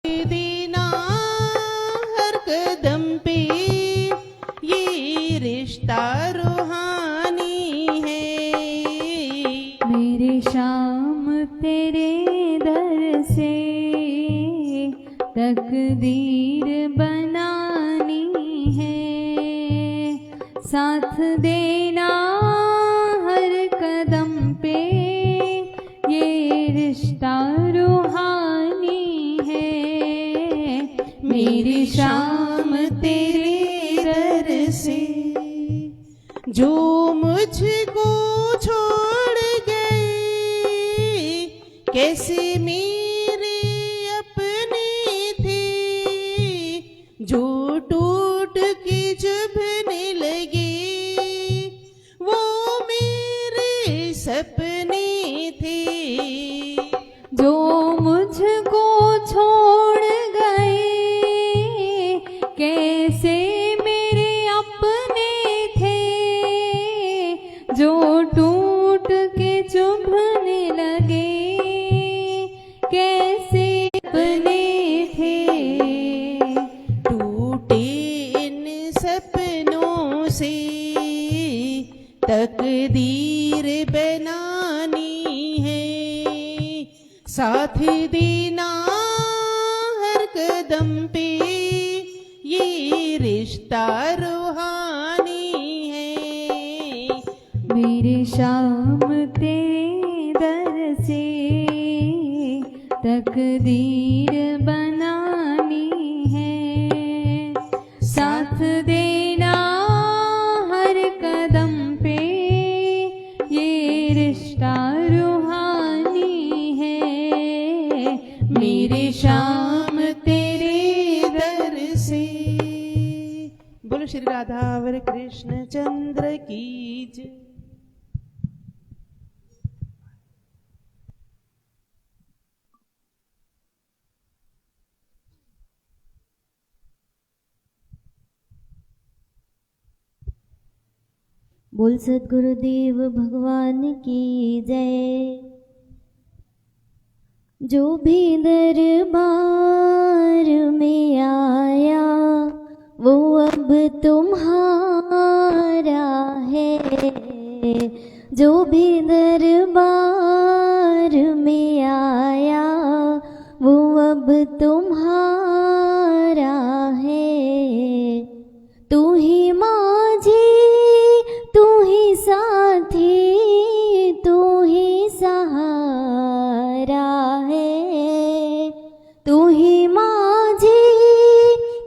देना हर कदम पे ये रिश्ता रूहानी है। मेरे शाम तेरे दर से तकदीर बनानी है, साथ देना हर कदम पे ये रिश्ता रूहानी है। मेरी शाम तेरे दर से जो मुझको छोड़ गए कैसे मेरे अपने थे, जो टूट के चुभने लगे वो मेरे सपने थे। जो मुझको छोड़ गए कैसे मेरे अपने थे, जो टूट के चुभने लगे कैसे अपने थे। टूटे इन सपनों से तकदीर बनानी है, साथ देना हर कदम पे ये रिश्ता रूहानी है। मेरी शाम तेरे दर से तकदीर बनानी है, साथ देना हर कदम पे ये रिश्ता रूहानी है। मेरी शाम तेरे दर से। बोलो श्री राधावर कृष्ण चंद्र की जय। बोल सद्गुरुदेव भगवान की जय। जो भी दरबार में आया वो अब तुम्हारा है। जो भी दरबार में आया वो अब तुम्हारा है। तू ही माझी तू ही साथी तू ही सहारा है। तू ही माझी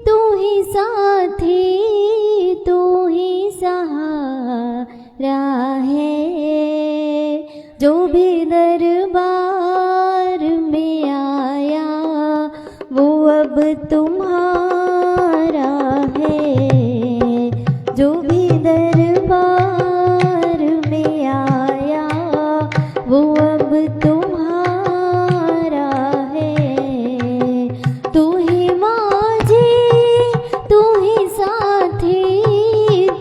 तू ही साथी तू ही सहारा है। जो भी दरबार में आया वो अब तुम्हारा है। जो भी दरबार में आया वो अब तुम्हारा है। तू ही माझी तू ही साथी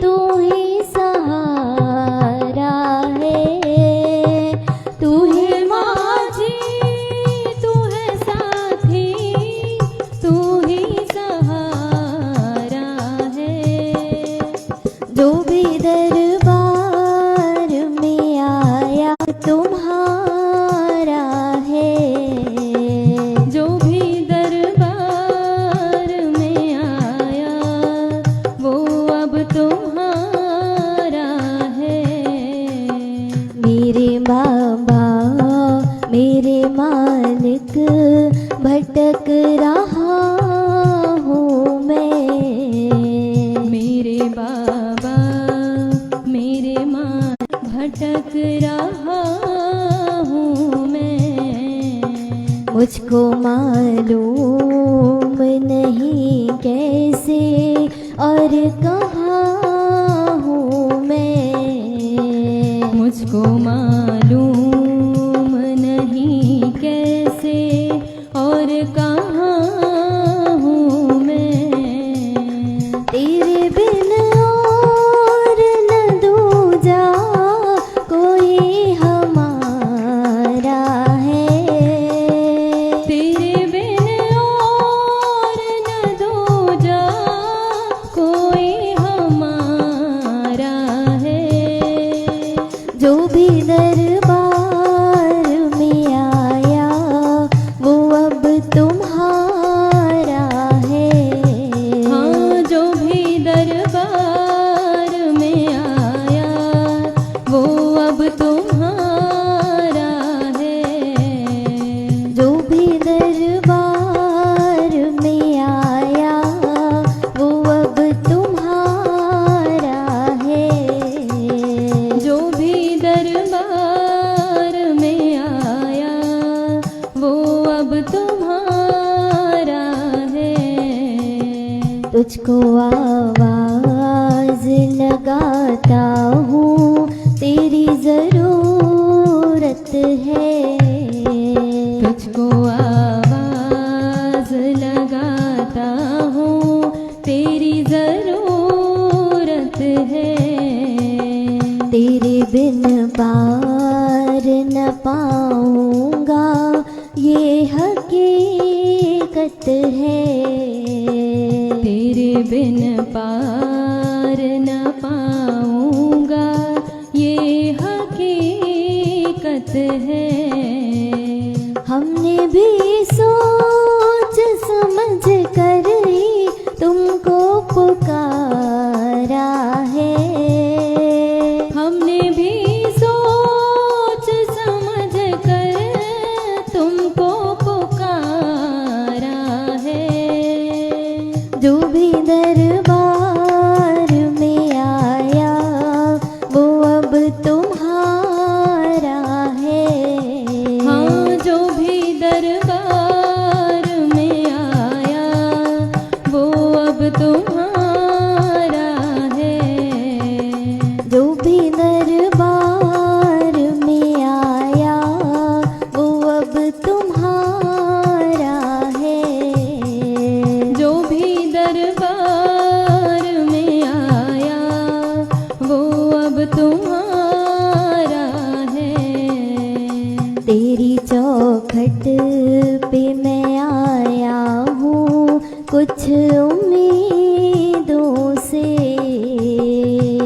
तू ही सहारा है। तू ही माझी तू है साथी तू ही सहारा है। जो भी दरबार में आया तुम्हारा है। जो भी दरबार में आया वो अब तुम्हारा है। मेरे बाबा मेरे मालिक भटक रहा हूँ मैं। मेरे बाबा मेरे माँ भटक रहा हूँ मैं। मुझको मालूम नहीं कैसे और कहाँ हूँ मैं। मुझको मालूम नहीं कैसे और कहाँ हूँ मैं। तेरे बिन और न दूजा कोई हमारा है। तेरे बिन और तुझको आवाज लगाता हूँ, तेरी जरूरत है। तुझको आवाज लगाता हूँ, तेरी जरूरत है। तेरे बिन पार न पाऊंगा, ये हकीकत है। तेरे बिन पार न पाऊंगा, ये हकीकत है। हमने भी सोच समझ कर ही तुमको पुकारा है। हमने भी सोच समझ कर तुमको पुकारा है। जो भी दरबार में आया, वो अब तुम्हारा है। हाँ, जो भी दरबार में आया, वो अब तुम्हारा है। जो भी दरबार में आया, वो अब तुम्हारा है। जो भी दरबार में आया, वो अब तुम्हारा है। तेरी चौखट पे मैं आया हूँ, कुछ उम्मीदों से।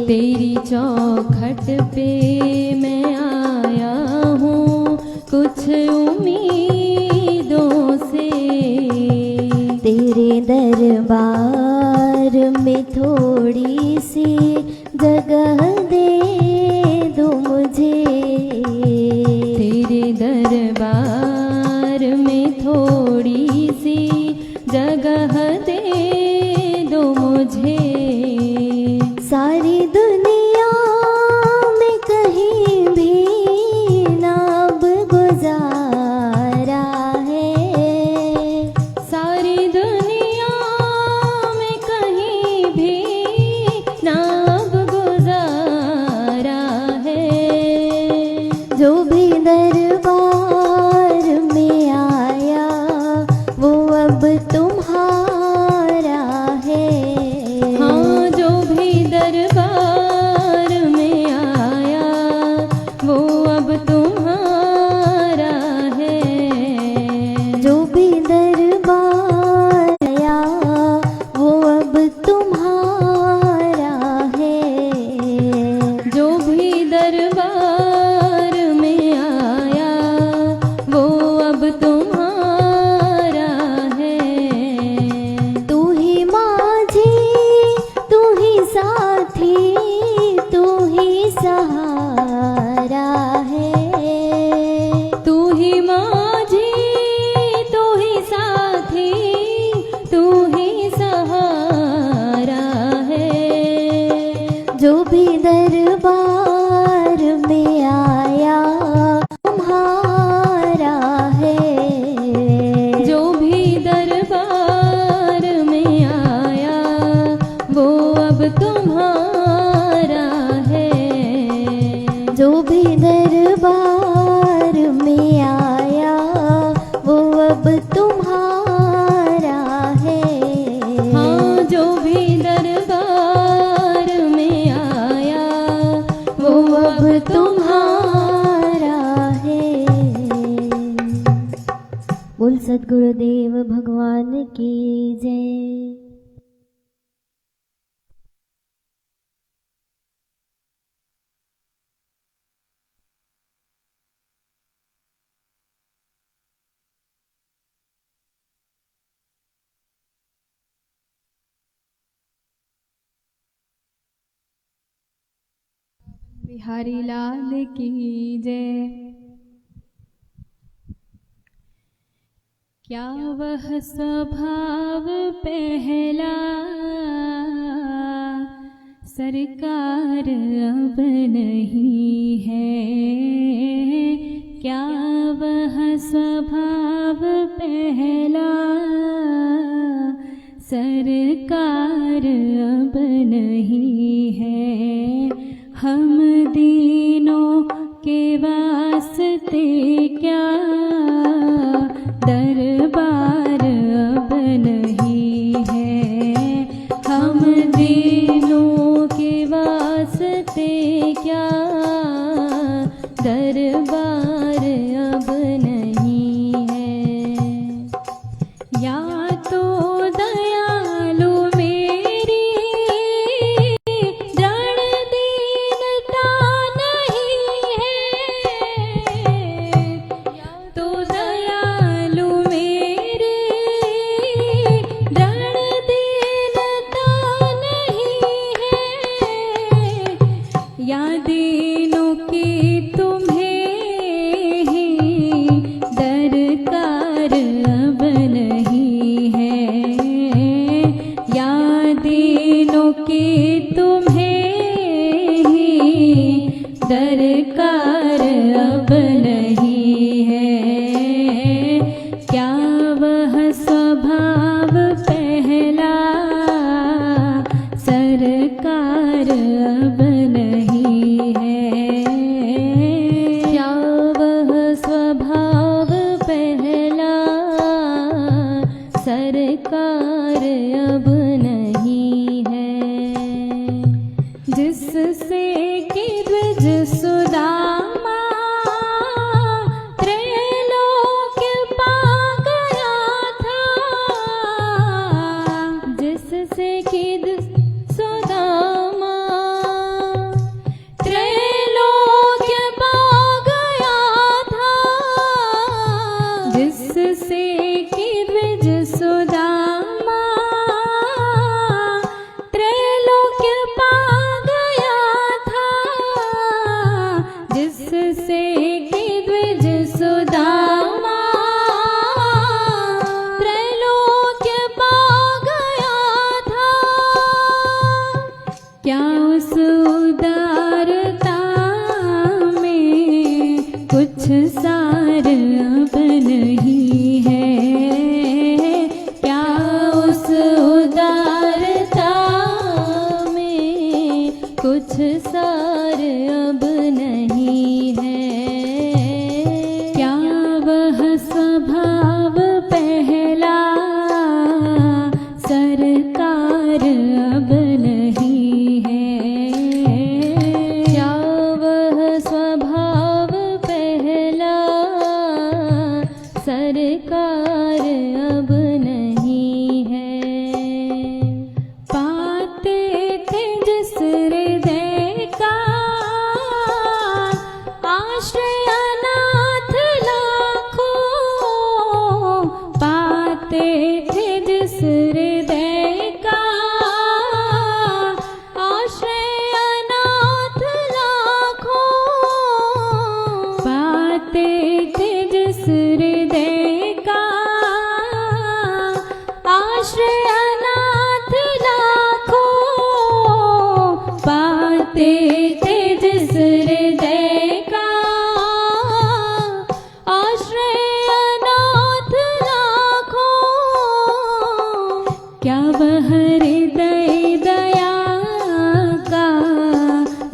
तेरी चौखट पे मैं आया हूँ, कुछ उम्मीदों से। तेरे दरबार में थोड़ी सी जगह दे दो मुझे। तेरे दरबार में थोड़ी सी जगह दे दो मुझे। सारी दुनिया में कहीं भी नाब गुजारा है। सारी दुनिया में कहीं भी नाब गुजारा है। जो भी दरबार में आया, वो अब तुम्हारा है। हाँ, जो भी दरबार में आया, वो अब तुम्हारा है। जो भी दरबार आया, वो अब तुम्हारा है। जो भी दरबार में आया, वो अब तुम्हारा है। तू ही माझी, तू ही साथी, तू ही सहारा है। तू ही माझी, तू ही साथी, तू ही सहारा है। जो भी दरबार में आया, तुम्हारा है। जो भी दरबार में आया, वो अब तुम्हारा है। जो भी दरबार में आया, वो अब तुम्हारा है। हाँ, जो भी दरबार में आया, वो अब तुम्हारा है। बोल सद्गुरुदेव भगवान की जय। बिहारी लाल की जय। क्या वह स्वभाव पहला सरकार अब नहीं है? क्या वह स्वभाव पहला सरकार अब नहीं है, हम दीनों के वास्ते क्या दरबार अब नहीं है, हम दीनों के वास्ते क्या दरबार अब नहीं है। या तो दयालु मेरी जड़ दीनता नहीं है, या तो दयालु मेरी जड़ दीनता नहीं है, या दीनों की तुम्हें ही दरकार अब नहीं है, या दीनों की तुम्हें ही दरकार अब नहीं है। क्या वह स्वभाव पहला सरकार अब नहीं है, क्या वह स्वभाव पहला सरकार अब नहीं है। जिससे कि द्विज सुदामा त्रैलोक्य पा गया था, जिससे कि सुदामा त्रैलोक्य पा गया था, जिससे कि द्विज सुदामा त्रैलोक्य पा गया था, जिससे कि द्विज सुदामा त्रैलोक्य पा गया था। क्या उस उदारता में कुछ सार अब नहीं है, क्या उस उदारता में कुछ सार अब नहीं है। क्या वह स्वभाव पहला सरकार अब नहीं है, क्या वह स्वभाव पहला सरकार अब नहीं है। पाते थे जिस हृदय का आश्रय अनाथ लाखों, पाते थे जिस हृदय का आश्रय अनाथ लाखों, पाते थे जिस हृदय का आश्रय अनाथ लाखों, पाते थे जिस हृदय का आश्रय अनाथ लाखों। क्या वह हृदय दया का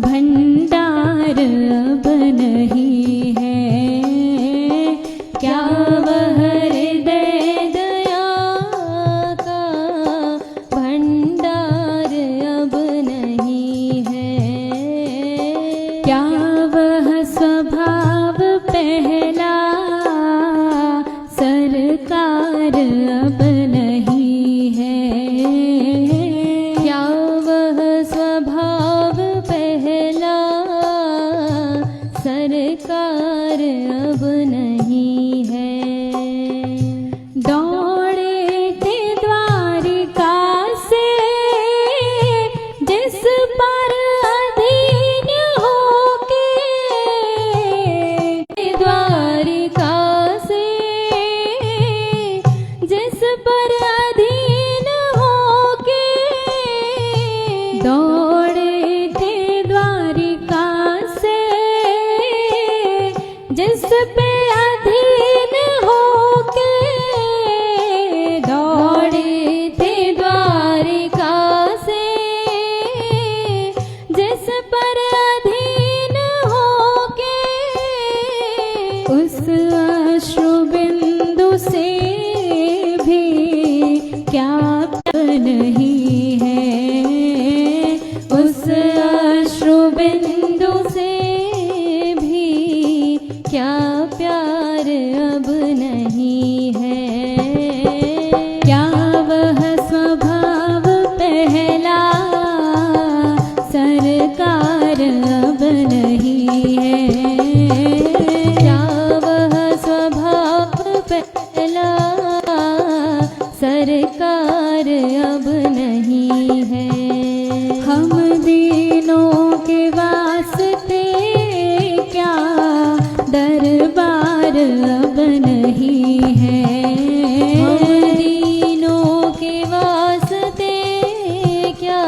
भंडार अब नहीं है, क्या वह हृदय दया का भंडार अब नहीं है। क्या वह स्वभाव पहला सरकार अब नहीं है, क्या वह स्वभाव पहला सरकार अब नहीं है। दौड़े थे द्वारिका से जिस पर अधीन होके, द्वारिका से जिस पर अधीन होके, दौड़े थे द्वारिका से जिस पे अधीन होके, दौड़े थे क्या नहीं है, उस अश्रु बिंदु से भी क्या प्यार अब नहीं है। क्या वह स्वभाव पहला सरकार अब नहीं है, क्या वह स्वभाव पहला सरकार अब नहीं है। हम दीनों के वास्ते क्या दरबार अब नहीं है, हम दीनों के वास्ते क्या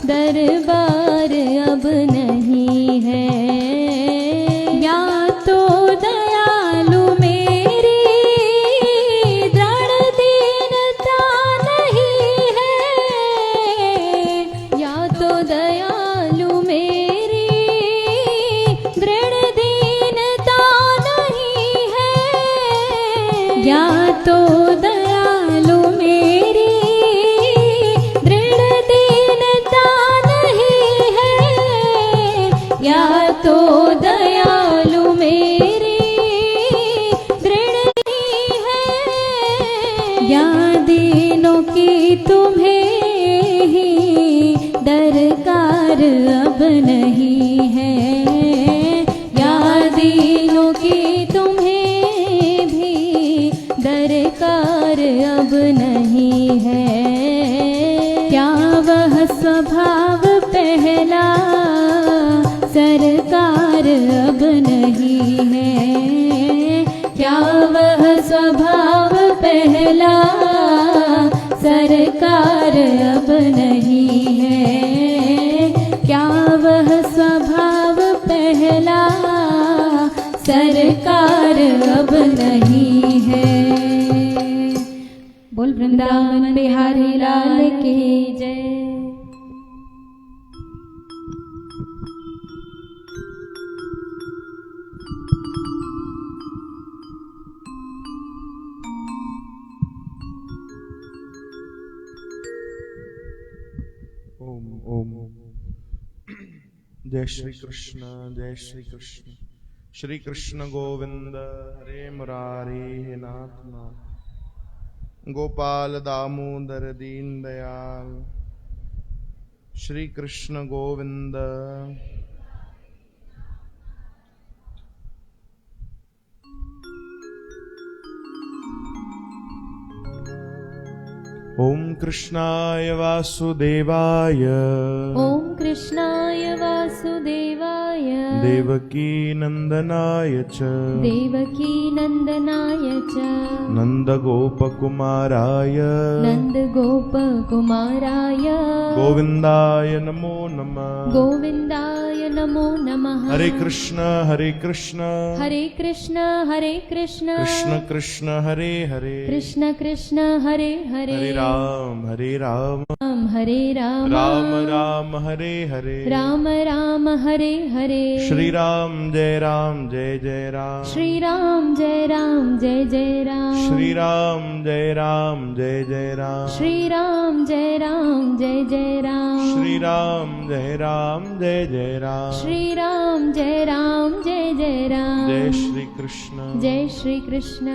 दरबार अब नहीं है। या तो दयालु मेरी दृढ़ दीनता नहीं है, या तो दयालु मेरी दृढ़ दीनता नहीं है, या तो दयालु मेरी दृढ़ दीनता नहीं है, या तो दयालु मेरी दृढ़ नहीं है। या दीनों की तुम्हें ही दरकार अब नहीं है, या दीनों की तुम्हें भी दरकार अब नहीं है। क्या वह स्वभाव पहला सरकार अब नहीं है, क्या वह स्वभाव पहला सरकार अब नहीं है, क्या वह स्वभाव पहला सरकार अब नहीं है। बोल वृंदावन बिहारी लाल की जय। ओम ओम। जय श्री कृष्ण, जय श्री कृष्ण। श्री कृष्ण गोविंद हरे मुरारी हे नाथ नाथ, गोपाल दामोदर दीन दयाल। श्री कृष्ण गोविंद। ओम कृष्णाय वासुदेवाय, ओम कृष्णाय वासुदेवाय, देवकी नंदनाय च, देवकी नंदनाय च, नंदगोपकुमाराय, नंदगोपकुमाराय, गोविंदाय नमो नमः, गोविंदाय नमो नमः। हरे कृष्ण हरे कृष्ण, हरे कृष्ण हरे कृष्ण, कृष्ण कृष्ण हरे हरे, कृष्ण कृष्ण हरे हरे, हरे राम हरे राम, हरे राम, राम राम हरे हरे, राम राम हरे हरे। श्री राम जय जय राम, श्री राम जय जय राम, श्री राम जय जय राम, श्री राम जय जय राम, श्री राम जय जय राम, श्री राम जय जय राम। जय श्री कृष्ण, जय श्री कृष्ण।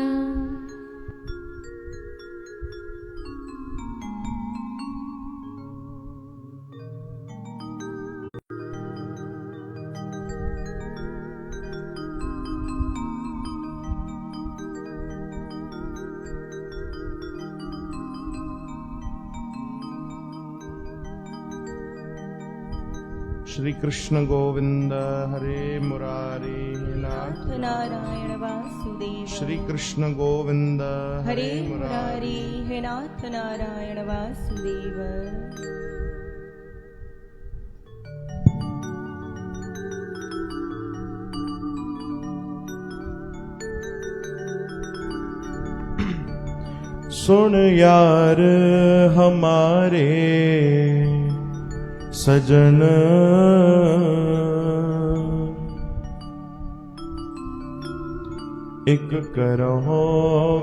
श्री कृष्ण गोविंद हरे मुरारी नाथ नारायण वासुदेव। श्री कृष्ण गोविंद हरे मुरारी हे नाथ नारायण वासुदेव। सुन यार हमारे सजन, एक करो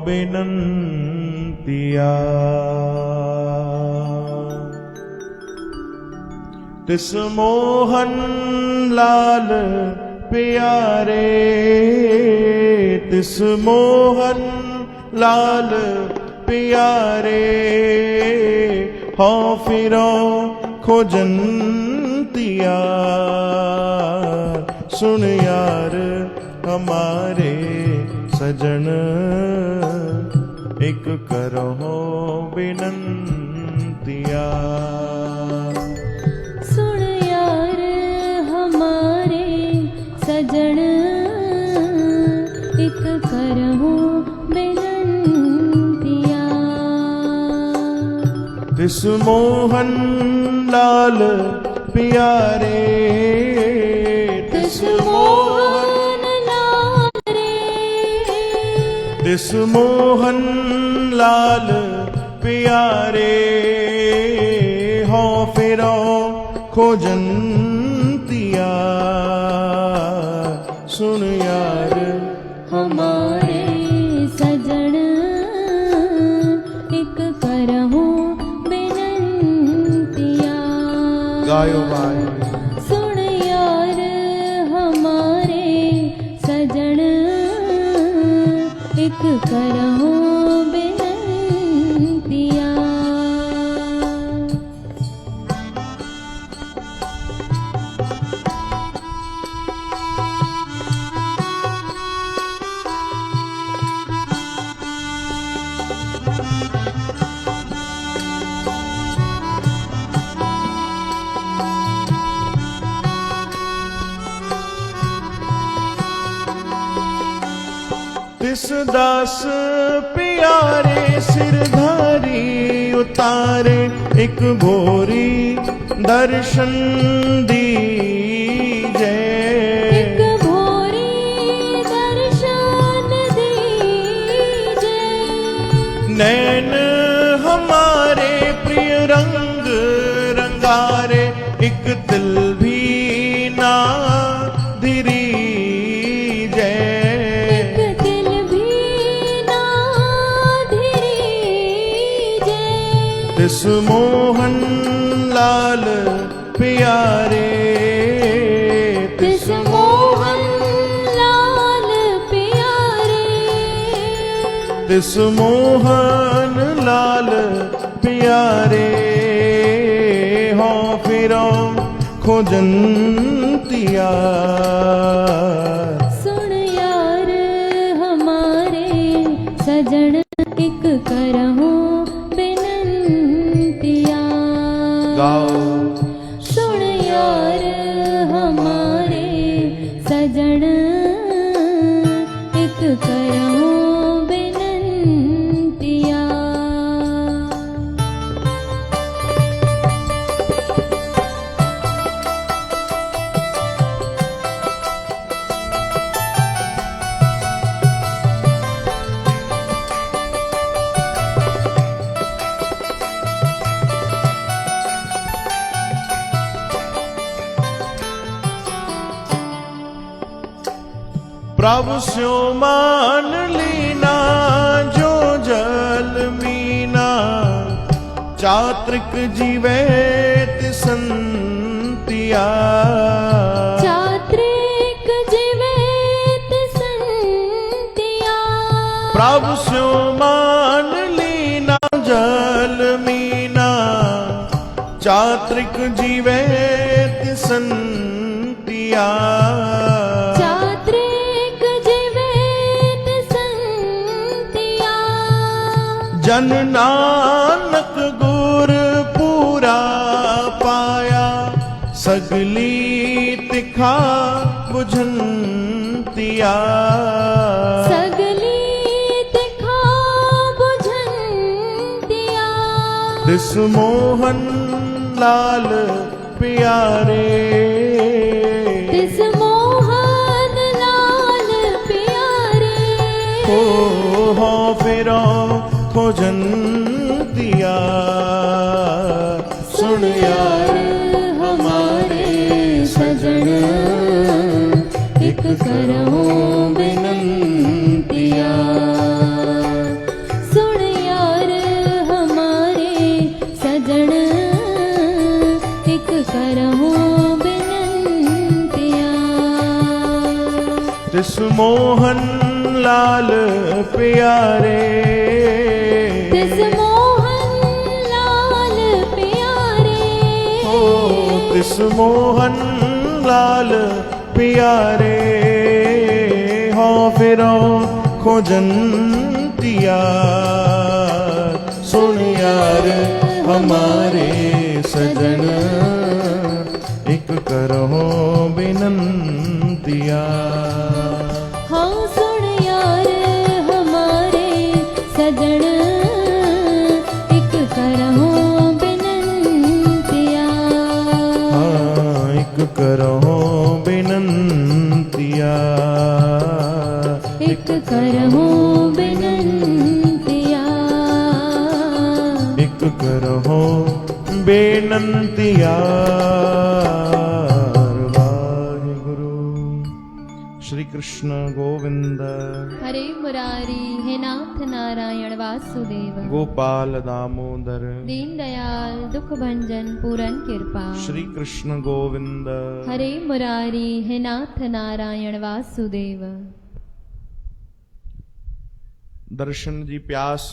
बिनंतिया। तिस मोहन लाल प्यारे, तिस मोहन लाल प्यारे, हो फिरो खोजंतिया, सुन यार हमारे सजन, एक करो विनंतिया। सुन यार हमारे सजन, एक करहूं विनंतिया। तिस मोहन लाल प्यारे, तिस मोहन लाल रे, तिस मोहन लाल प्यारे, हो फिरो खोजंतिया, सुन यार हमारे सजन, एक करहूं विनंतिया। गायो भाई। सुन यार हमारे सजन, एक करहूं विनंतिया। तिस दास प्यारे सिरधारी उतारे, एक भोरी दर्शन दीजे, एक भोरी दर्शन दीजे। नैन हमारे प्रिय रंग रंगारे, एक दिल भी ना धीरीजे, एक दिल भी ना धीरीजे। तिस मोहन लाल प्यारे, तिस मोहन लाल प्यारे, तिस मोहन लाल प्यारे, हो फिरो खोजंतिया। सुन यार हमारे सजन, एक करहूं विनंतिया। गाओ। सुन यार हमारे सजन, एक करहूं विनंतिया। प्रभु स्यो मान लीना जो जल मीना, चात्रिक जीवेत संतिया, चात्रिक जीवेत संतिया। प्रभु स्यो मान लीना जल मीना, चात्रिक जीवेत संतिया, चात्रिक जीवेत संतिया। जन नानक गुर पूरा पाया, सगली तिखा बुझंतिया, सगली तिखा बुझंतिया। तिस मोहन लाल प्यारे, तिस मोहन लाल प्यारे, हो फिरो खोजंतिया। सुन यार हमारे सजन, एक करहूं विनंतिया। सुन यार हमारे सजन, एक करहूँ बिनंतिया। तिस मोहन लाल प्यारे, तिस मोहन लाल प्यारे, ओ तिस मोहन लाल प्यारे, हो फिरो खोजंतिया। सुन यार हमारे सजन, एक करो बिनंतिया। हाँ सुन यार हमारे सजन, एक करहूँ बिनंतिया। हाँ एक करो बिनंतिया, एक करहूँ बिनंतिया। एक करो बेनंतिया। वाहिगुरु। श्री कृष्ण गोविंद, हरे मुरारी हे नाथ नारायण वासुदेव, गोपाल दामोदर, दीन दयाल दुख भंजन पूरन कृपा। श्री कृष्ण गोविंद। हरे मुरारी हे नाथ नारायण वासुदेव। दर्शन जी प्यास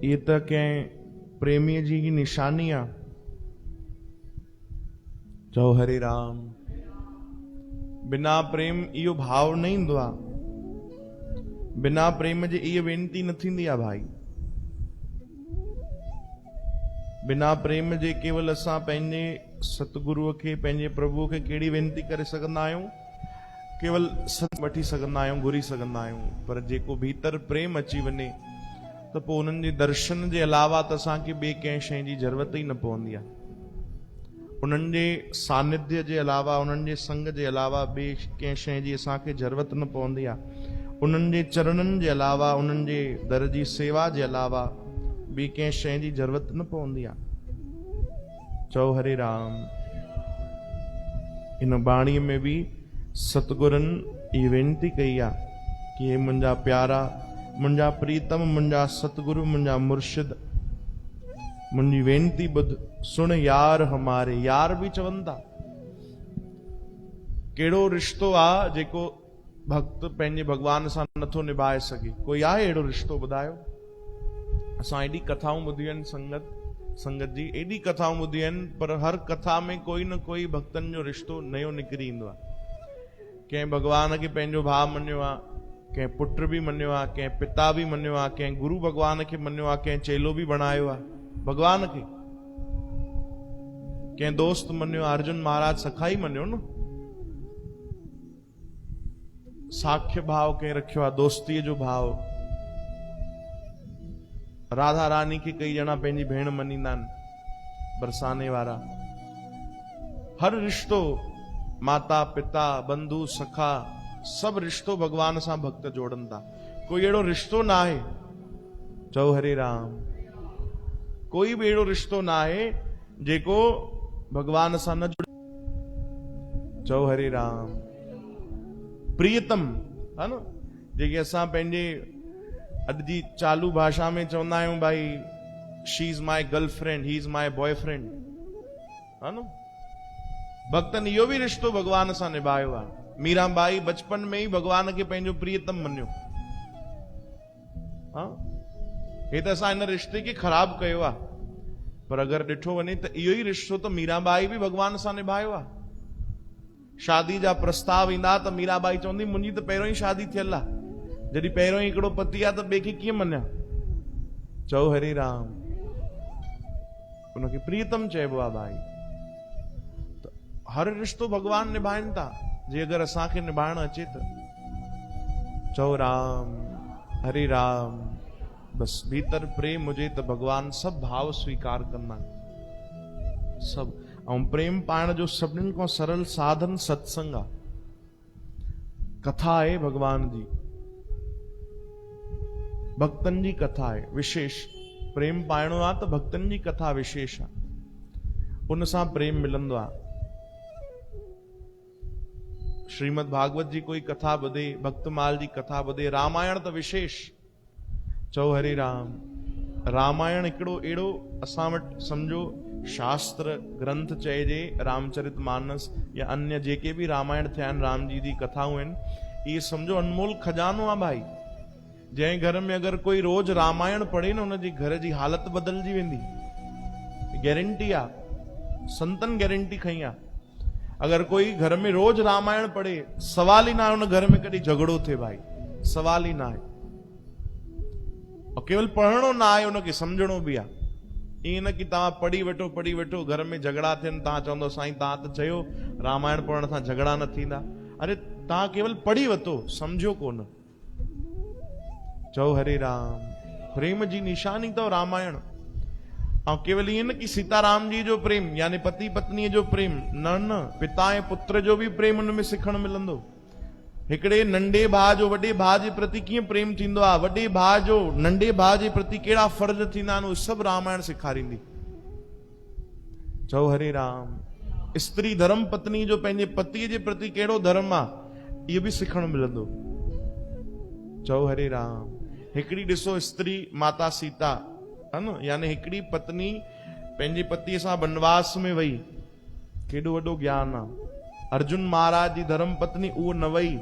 ये त कंहिं प्रेमीअ जी निशानी आहे। चओ हरे राम। बिना प्रेम इहो भाव न ईंदो आहे, बिना प्रेम जे इहा वेनती न थींदी आहे भाई। बिना प्रेम जे केवल असां पंहिंजे सतगुरुअ खे, पंहिंजे प्रभुअ खे कहिड़ी वेनती करे सघंदा आहियूं? केवल सत वठी सघंदा आहियूं, घुरी सघंदा आहियूं। पर जेको भीतर प्रेम अची वञे त पोइ उन्हनि जे दर्शन जे अलावा त असांखे ॿिए कंहिं शइ जी ज़रूरत ई न पवंदी आहे। उन्हनि जे सानिध्य जे अलावा, उन्हनि जे संग जे अलावा ॿिए कंहिं शइ जी असांखे ज़रूरत न पवंदी आहे। उन्हनि जे चरणनि जे अलावा, उन्हनि जे दर जी सेवा जे अलावा ॿी कंहिं शइ जी ज़रूरत न पवंदी आहे। चओ हरे राम। इन बाणीअ में बि सतगुरनि इहा वेनती कई आहे कि हे मुंहिंजा प्यारा, मुंहिंजा प्रीतम, मुंहिंजा सतगुरु, मुंहिंजा मुर्शिद, मुंहिंजी वेनती ॿुध। सुन यार हमारे, यार बि चवनि था। कहिड़ो रिश्तो आहे जेको भक्त पंहिंजे भगवान सां नथो निभाए सघे? कोई आहे अहिड़ो रिश्तो? ॿुधायो। असां एॾी कथाऊं ॿुधियूं आहिनि, संगत जी एॾी कथाऊं ॿुधियूं आहिनि, पर हर कथा में कोई न कोई भक्तनि जो रिश्तो नयो निकिरी ईंदो आहे। कंहिं भगवान खे पंहिंजो भाउ मञियो आहे, कंहिं पुट बि मञियो आहे, कंहिं पिता बि मञियो आहे, कंहिं गुरु भगवान खे मञियो आहे, कंहिं चेलो बि बणायो आहे भगवान खे, कंहिं दोस्त मञियो आहे। अर्जुन महाराज सखाई मञियो न, साख्य भाव कंहिं रखियो आहे, दोस्तीअ जो भाव। राधा रानी खे कई ॼणा पंहिंजी भेण मञींदा आहिनि, बरसाने वारा। हर रिश्तो, माता पिता बंधु सखा, सभु रिश्तो भगवान सां भक्त जोड़नि था। कोई अहिड़ो रिश्तो न आहे, चओ हरे राम, कोई बि अहिड़ो रिश्तो न आहे जेको भगवान सां न जुड़े। चओ हरे राम। प्रियतम है न, जेके असां पंहिंजे अॼु जी चालू भाषा में चवंदा आहियूं भाई, she is my girlfriend, he is my boyfriend, है न। भक्तनि इहो बि रिश्तो भगवान सां निभायो आहे। मीराबाई बचपन में ही भगवान खे पंहिंजो प्रियतम मञियो। हाँ, हे त असां हिन रिश्ते खे ख़राब कयो आहे, पर अगरि ॾिठो वञे त इहो ई रिश्तो त मीराबाई बि भगवान सां निभायो आहे। शादी जा प्रस्ताव ईंदा त मीराबाई चवंदी मुंहिंजी त पहिरियों ई शादी थियल आहे, जॾहिं पहिरियों ई हिकिड़ो पति आहे त ॿिए खे कीअं मञा? चओ हरे राम। उनखे प्रियतम चइबो आहे भाई। त हर रिश्तो भगवान निभाइनि था, जे अगरि असांखे निभाइण अचे त। चओ राम, हरे राम। बस भीतर प्रेम हुजे त भगवान सभु भाव स्वीकार कंदा आहिनि, सभु। ऐं प्रेम पाइण जो सभिनीनि खां सरल साधन सत्संग आहे, कथा आहे भगवान जी, भक्तनि जी कथा आहे विशेष। प्रेम पाइणो आहे त भक्तनि जी कथा विशेष आहे, उन सां प्रेम मिलंदो आहे। श्रीमद भागवत जी कोई कथा ॿुधे, भक्तमाल जी कथा ॿुधे, रामायण त विशेष। चओ हरे राम। रामायण हिकिड़ो अहिड़ो असां वटि सम्झो शास्त्र ग्रंथ चइजे, रामचरित मानस या अन्य जेके भी रामायण थिया आहिनि, राम जी जी कथाऊं आहिनि, इहे सम्झो अनमोल खजानो आहे भाई। जंहिं घर में अगर कोई रोज रामायण पढ़े न, उनजी घर जी हालत बदलजी वेंदी, गारंटी आहे, संतन गारंटी खई आहे। अगर कोई घर में रोज रामायण पढ़े, सवाल ही ना है उन घर में कभी झगड़ो थे भाई, सवाल ही ना है। और केवल पढ़नो ना आहे, उनके समझणो भी आहे। ईअं न कि तव्हां पढ़ी वठो घर में झगड़ा थियनि, तव्हां चवंदो साईं तव्हां त चयो रामायण पढ़ण सां झगड़ा न थींदा। अरे तव्हां केवल पढ़ी वठो, समझो कोन। चओ हरे राम। प्रेम जी निशानी अथव रामायण। ऐं केवल ईअं न कि सीताराम जी जो प्रेम यानी पति पत्नी जो प्रेम, न, पिता ऐं पुत्र जो भी प्रेम उनमें सिखण मिलंदो। हिकिड़े नंढे भाउ जो वॾे भाउ जे प्रति कीअं प्रेम थींदो आहे, वॾे भाउ जो नंढे भाउ जे प्रति कहिड़ा फर्ज़ थींदा आहिनि, उहे सभु रामायण सेखारींदी। चओ हरे राम। स्त्री धर्म पत्नी जो पंहिंजे पतीअ जे प्रति कहिड़ो धर्म आहे, इहो बि सिखण मिलंदो। चओ हरे राम। हिकिड़ी ॾिसो स्त्री माता सीता है न, यानी हिकिड़ी पत्नी पंहिंजे पतीअ सां वनवास में वई, केॾो वॾो ज्ञान आहे। अर्जुन महाराज जी धर्म पत्नी उहो न वई,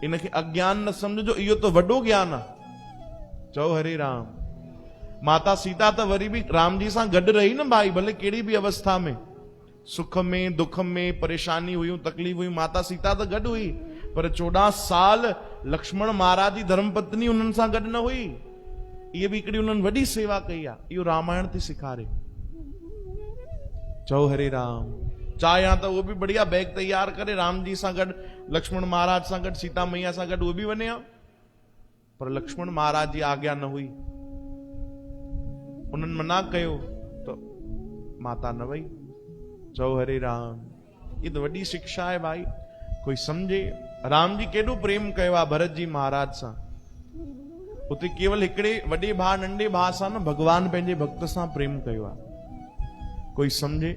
इनखे अज्ञान न समझो, इहो तो वॾो ज्ञान आहे। चओ हरे राम। माता सीता त वरी भी राम जी सां गॾु रही न भाई, भले कहिड़ी भी अवस्था में, सुख में दुख में परेशानी हुयूं तकलीफ़ हुई, माता सीता त गॾु हुई, पर 14 साल लक्ष्मण महाराज जी धर्म पत्नी उन्हनि सां गॾु न हुई। इहे भी हिकिड़ी उन्हनि वॾी सेवा कई आहे, इहो रामायण थी सेखारे। चओ हरे राम। चाहे या तो वो भी बढ़िया बैग तैयार करे राम जी सां गॾु, लक्ष्मण महाराज सां गॾु, सीता मैया सां गॾु, वो भी वने हा, पर लक्ष्मण महाराज जी आज्ञा न हुई, उन्हनि मना कयो तो माता न वई। चओ हरे राम। ये तो वॾी शिक्षा है भाई, कोई समझे। राम जी केॾो प्रेम कयो आहे भरत जी महाराज सां। उते केवल हिकिड़े वॾे भाउ नंढे भाउ सां न, भगवान पंहिंजे भक्त सां प्रेम कयो आहे। कोई समझे।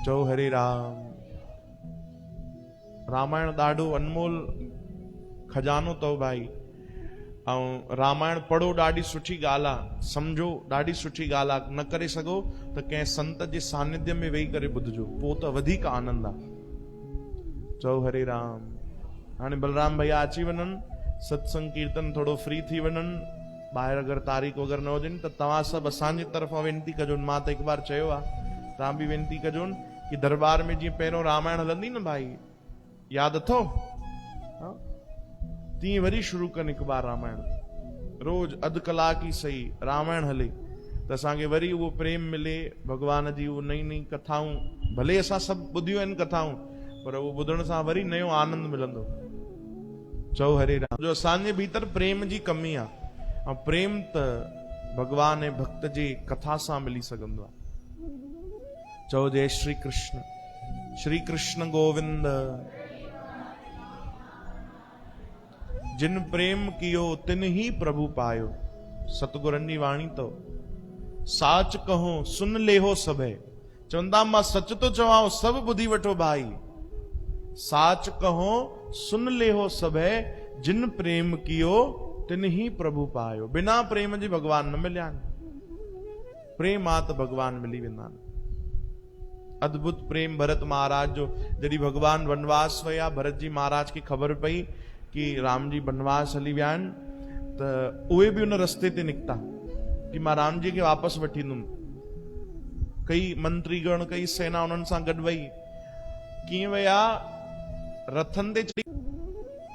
चओ हरे राम। रामायण ॾाढो अनमोल खजानो अथव भाई। ऐं रामायण पढ़ो ॾाढी सुठी ॻाल्हि आहे, सम्झो ॾाढी सुठी ॻाल्हि आहे। न करे सघो त कंहिं संत जे सानिध्य में वेही करे ॿुधजो, पोइ त वधीक आनंद आहे। चओ हरे राम। हाणे बलराम भैया अची वञनि, सत्संग कीर्तन थोड़ो फ्री थी वञनि, ॿाहिरि अगरि तारीख़ वग़ैरह न हुजनि त तव्हां सभु असांजे तरफ़ां वेनिती कजो। मां त हिकु बार चयो आहे, तव्हां बि वेनिती कजो कि दरबार में जीअं पहिरियों रामायण हलंदी न भाई, यादि अथव, तीअं वरी शुरू कनि हिकु बार रामायण, रोज अधु कलाक ई सही रामायण हले, त असांखे वरी उहो प्रेम मिले, भगवान जी उहो नई नई कथाऊं, भले असां सभु ॿुधियूं आहिनि कथाऊं, पर उहो ॿुधण सां वरी नयो आनंद मिलंदो। चओ हरे राम। जो असांजे भीतर प्रेम जी कमी आहे, ऐं प्रेम त भगवान ऐं भक्त जी कथा सां मिली सघंदो आहे। चओ जय श्री कृष्ण। श्री कृष्ण गोविंद। जिन प्रेम कियो तिन ही प्रभु पायो। सतगुरनि जी वाणी तो साच कहो सुन लेहो सभे। चवंदा मां सच तो चवां, सभु ॿुधी वठो भाई। साच कहो सुन लेहो सभे, जिन प्रेम कियो तिन ही प्रभु पायो। बिना प्रेम जे भगवान न मिलिया आहिनि, प्रेम आ त भगवान मिली वेंदा आहिनि। अद्भुत प्रेम भरत महाराज जो, जॾहिं भगवान वनवास विया, भरत जी महाराज खे ख़बर पई कि राम जी वनवास हली विया आहिनि, त उहे बि उन रस्ते ते निकिता कि मां राम जी खे वापसि वठी ईंदुमि। कई मंत्रीगण, कई सेना उन्हनि सां गॾु वई। कीअं विया? रथनि ते चढ़ी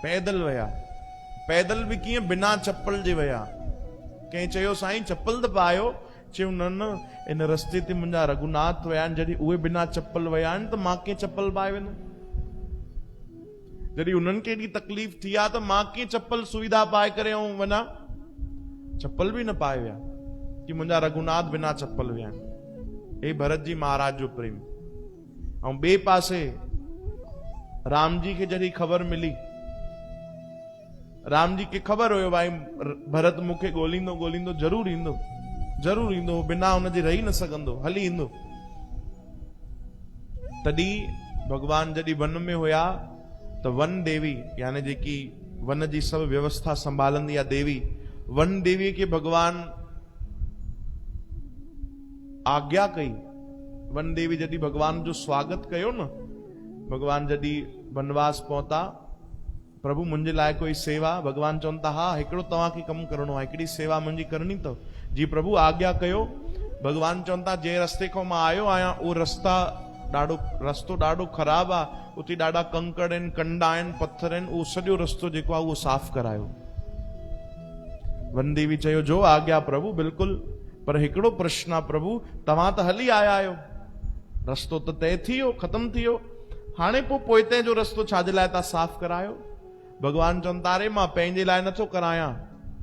पैदल विया। पैदल बि कीअं? बिना चप्पल जे विया। कंहिं चयो साईं चप्पल त पायो। चयो न न, इन रस्ते ते मुंहिंजा रघुनाथ विया आहिनि, जॾहिं उहे बिना चप्पल विया आहिनि त मां कीअं चप्पल पाए वेंदुमि? जॾहिं उन्हनि खे एॾी तकलीफ़ थी आहे त मां कीअं चप्पल सुविधा पाए करे ऐं वञा? चप्पल बि न पाए विया कि मुंहिंजा रघुनाथ बिना चप्पल विया आहिनि। हे भरत जी महाराज जो प्रेम। ऐं ॿिए पासे राम जी खे जॾहिं ख़बर मिली, राम जी खे ख़बर हुयो भाई भरत मूंखे ॻोल्हींदो ॻोल्हींदो ज़रूर ईंदो, ज़रूर ईंदो, बिना हुनजे रही न सघंदो, हली ईंदो। तॾहिं भगवान जॾहिं वन में हुया त वन देवी, यानी जेकी वन जी सभु व्यवस्था संभालंदी आहे देवी, वन देवी के भगवान आज्ञा कई। वन देवी जॾहिं भगवान जो स्वागत कयो न, भगवान जॾहिं वनवास पहुता, प्रभु मुंहिंजे लाइ कोई सेवा? भगवान चवनि था हा हिकिड़ो तव्हांखे कमु करिणो आहे, हिकिड़ी सेवा मुंहिंजी करणी अथव। जी प्रभु आज्ञा कयो। भगवान चवनि था जंहिं रस्ते खां मां आयो आहियां उहो रस्तो ॾाढो ख़राबु आहे, उते ॾाढा कंकड़ आहिनि, कंडा आहिनि, पत्थर आहिनि, उहो सॼो रस्तो जेको आहे उहो साफ़ करायो। वन देवी चयो जो आज्ञा प्रभु, बिल्कुलु, पर हिकिड़ो प्रश्न आहे प्रभु, तव्हां त हली आया आहियो, रस्तो त तय थी वियो, ख़तमु थी वियो, हाणे पोइ जो रस्तो छाजे लाइ तव्हां साफ़ करायो? भगवान चवनि था अरे मां पंहिंजे लाइ नथो करायां,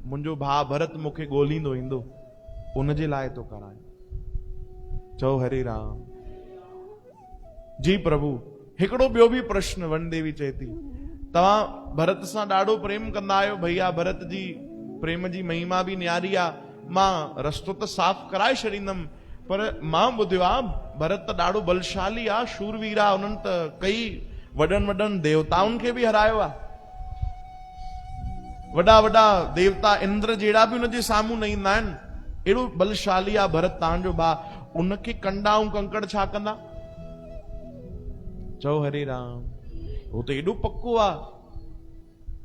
मुंहिंजो भाउ भरत मूंखे ॻोल्हींदो ईंदो, उनजे लाइ थो करायां। चओ हरे राम। जी प्रभु। हिकिड़ो ॿियो बि प्रश्न वन देवी चए थी, तव्हां भरत सां ॾाढो प्रेम कंदा आहियो, भैया भरत जी प्रेम जी महिमा बि न्यारी आहे, मां रस्तो त साफ़ कराए छॾींदमि, पर मां ॿुधियो आहे भरत त ॾाढो बलशाली आहे, शूरवीर आहे, उन्हनि त कई वॾनि देवताउनि खे बि हरायो आहे, वॾा देवता इंद्र जहिड़ा बि उनजे साम्हूं न ईंदा आहिनि, एॾो बलशाली आहे भरत तव्हांजो भाउ, उनखे कंडा ऐं कंकड़ छा कंदा? चओ हरे राम। वो तो एडो पक्को आ,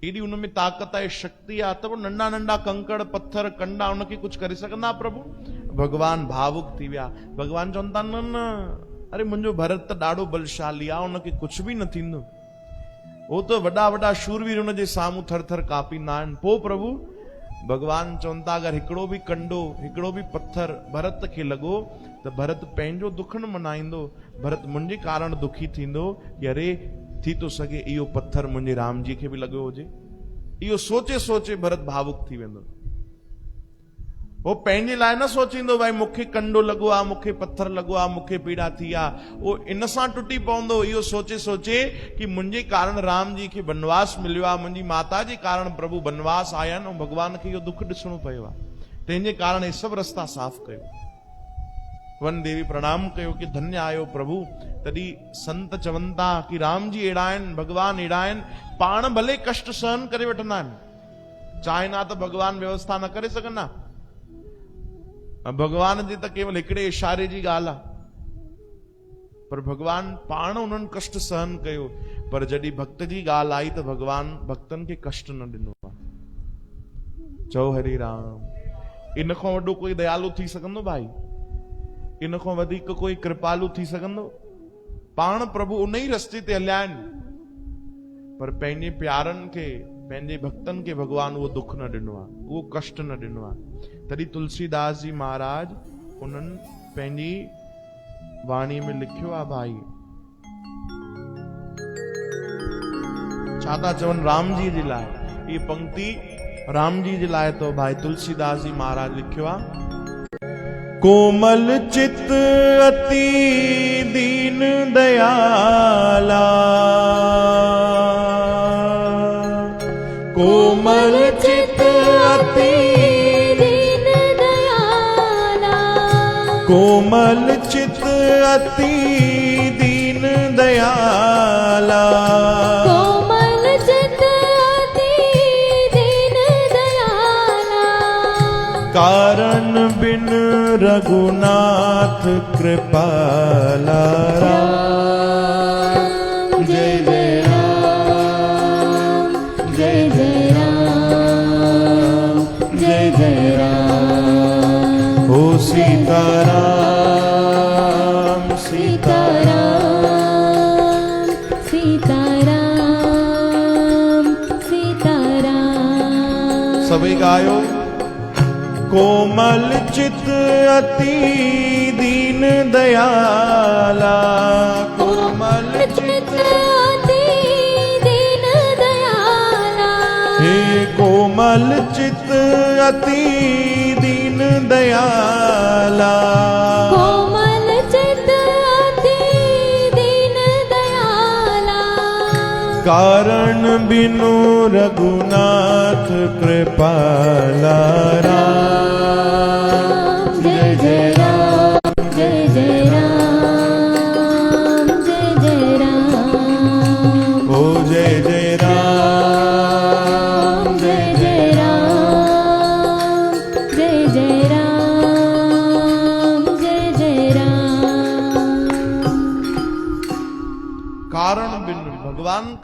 एडी उनमें ताकत है, शक्ति आ, तब नंढा नंढा कंकड़ पत्थर कंडा उनके कुछ करे सकंदा प्रभु? भगवान भावुक थी विया। भगवान चवंदा न अरे मुंहिंजो भरत त ॾाढो बलशाली आ, उनके कुछ भी न थींदो, वो तो वॾा शूरवीर उनजे साम्हूं थर थर कापींदा आहिनि। पोइ प्रभु भगवान चवनि था अगरि हिकिड़ो बि कंडो हिकिड़ो बि पत्थर भरत खे लॻो त भरत पंहिंजो दुख न मनाईंदो, भरत मुंहिंजे कारण दुखी थींदो कि अरे थी तो सके इहो पत्थर मुंहिंजे राम जी खे बि लॻो हुजे। इहो सोचे सोचे भरत भावुक थी वेंदो, वो पंहिंजे लाइ न सोचींदो भाई मूंखे कंडो लॻो आहे, मूंखे पत्थर लॻो आहे, मूंखे पीड़ा थी आहे, वो इन सां टुटी पवंदो इहो सोचे सोचे कि मुंहिंजे कारण राम जी खे वनवास मिलियो आहे, मुंहिंजी माता जे कारण प्रभु वनवास आया आहिनि ऐं भगवान खे इहो दुख ॾिसणो पियो आहे, तंहिंजे कारण हे सभु रस्ता साफ़ कयो। वन देवी प्रणाम कयो कि धन्य आयो प्रभु। तॾहिं संत चवनि था कि राम जी अहिड़ा आहिनि, भगवान अहिड़ा आहिनि, पाण भले कष्ट सहन करे वठंदा आहिनि, चाहिना त भगवान व्यवस्था न करे सघंदा, भगवान जी त केवल हिकिड़े इशारे जी ॻाल्हि आहे, पर भगवान पाण उन्हनि कष्ट सहन कयो, पर जॾहिं भक्त जी ॻाल्हि आई त भगवान भक्तनि खे कष्ट न ॾिनो आहे। चओ हरे राम। इन खां वॾो कोई दयालु थी सघंदो भाई? इन खां वधीक कोई कृपालु थी सघंदो? पाण प्रभु उन ई रस्ते ते हलिया आहिनि, पर पंहिंजे प्यारनि खे पंहिंजे भक्तनि खे भगवान उहो दुख न ॾिनो आहे, उहो कष्ट न ॾिनो आहे। तॾहिं तुलसीदास जी महाराज उन्हनि पंहिंजी वाणी में लिखियो आहे भाई, छा था चवनि राम जी जे लाइ, ये पंक्ति राम जी जे लाइ तो भाई तुलसीदास जी महाराज लिखियो आहे, कोमल चित अति दीन दयाला, कोमल चित अति दीन दयाला, कोमल चित अति दीन दयाला, कोमल चित अति दीन दयाला, कारण बिन रघुनाथ कृपाला। राम जय जय राम, जय जय राम, जय जय राम, ओ सीताराम सीताराम सीताराम सीताराम। सभी गायो। कोमल चित अति दीन दयाला, कोमल चित अति दीन दयाला, हे कोमल चित अति दीन दयाला, कोमल चित अति दीन दयाला, कारण बिनु रघुनाथ कृपाला। जय जय राम, जय जय राम, जय जय राम, ओ जय जय राम, जय जय राम,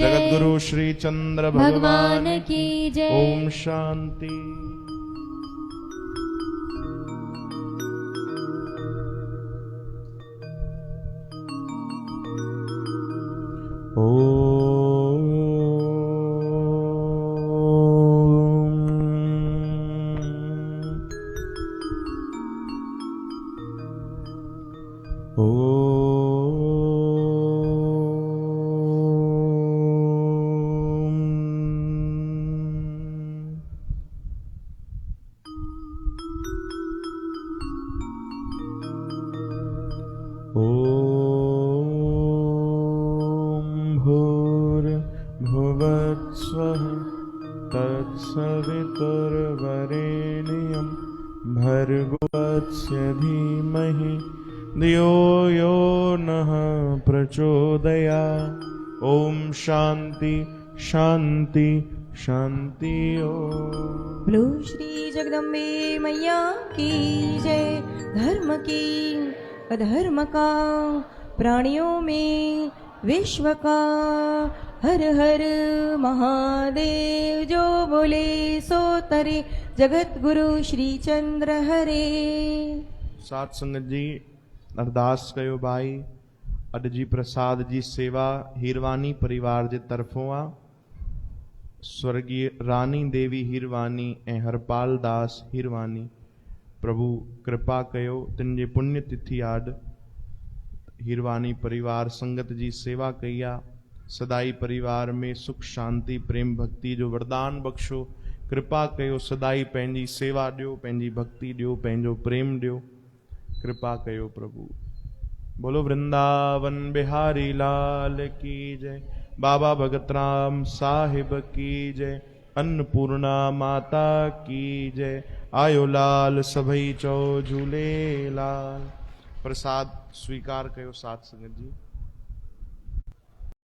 जय जगत गुरु श्री चंद्र भगवान की जय। ओम शांति। भूर्भुवस्सुः तत्सवितुर्वरेण्यं भर्गोस्य धीमहि धियो यो नः प्रचोदयात्। ओम शांति शांति शांति। बोलो श्री जगदम्बे मैया की जय। धर्म की अधर्म का प्राणियों में विश्व का हर हर महादेव। जो बोले सो तरे जगत गुरु श्री चंद्र हरे। सात संगत जी अरदास कयो भाई अड जी प्रसाद जी सेवा हीरवानी परिवार जे तरफों आ स्वर्गीय रानी देवी हीरवानी ऐं हरपाल दास हीरवानी प्रभु कृपा कयो तिन जे पुण्य तिथि आड हीरवानी परिवार संगत जी सेवा कई आ। सदाई परिवार में सुख शांति प्रेम भक्ति जो वरदान बख्शो। कृपा कयो सदाई पंहिंजी सेवा ॾियो पंहिंजी भक्ति ॾियो पंहिंजो प्रेम ॾियो। कृपा कयो प्रभु। बोलो वृंदावन बिहारी लाल की जय। बाबा भगत राम साहिब की जय। अन्नपूर्णा माता की जय। आयो लाल सभई चो झूलेलाल। प्रसाद स्वीकार कयो साथ संगत जी।